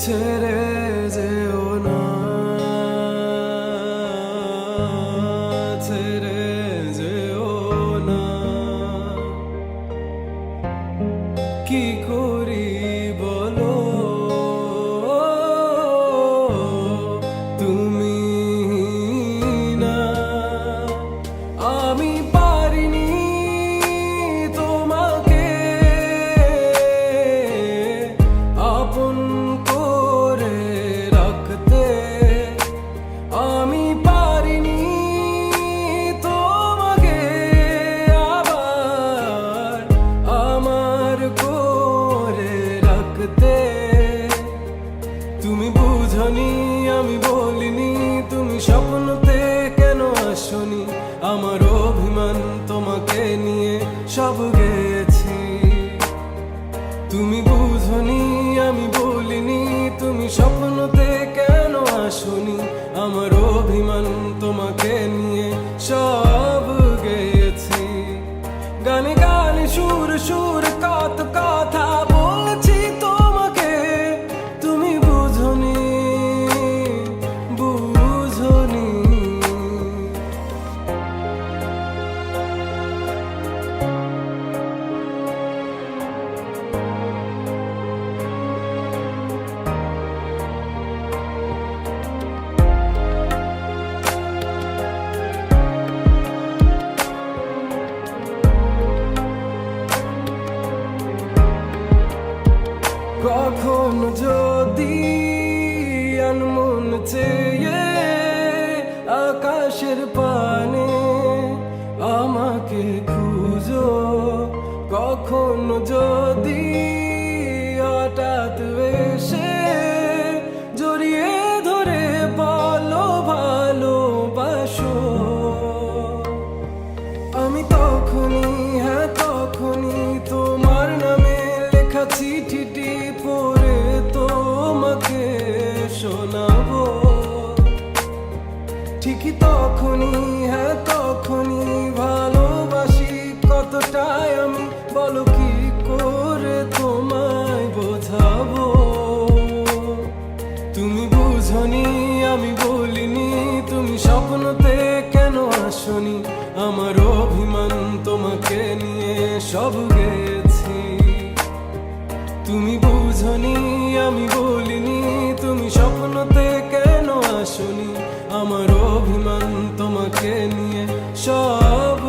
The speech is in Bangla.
ছেড়ে যেও না, ছেড়ে যেও না। কি করি বলো তুমি না, আমি পারিনি তোমাকে আপন করে রাখতে, আমি পারিনি তোমাকে আবার আমার করে রাখতে। তুমি বুঝনি আমি বলিনি, তুমি স্বপ্নতে কেন আসনি, আমার অভিমান তোমাকে নিয়ে সব গেছি। তুমি বুঝনি আমি বলিনি, তুমি স্বপ্নতে কেন আসনি, আমার অভিমান তোমাকে নিয়ে সব গেছি। গানে গানে সুর সুর কত কথা বলছি তোমাকে, তুমি বুঝনি বুঝনি। কখন যদি আনমন চেয়ে আকাশের পানে আমাকে খুঁজো, কখন যদি হঠাৎ এসে জড়িয়ে ধরে বলো ভালোবাসো, আমি তখনই হ্যাঁ তখনই তোমার নামে লেখা চিঠিটি পড়ে তোমাকে শোনাবো। ঠিকই তখনই হ্যাঁ তখনই ভালোবাসি কতটাই আমি, বলো কি করে তোমায় বোঝাবো। তুমি বুঝনি আমি বলিনি, তুমি স্বপ্নতে কেন আসনি, আমার অভিমান তোমাকে নিয়ে সব গেছি। তুমি বুঝনি আমি বলিনি, তুমি স্বপ্নতে কেন আসনি, আমার অভিমান তোমাকে নিয়ে সব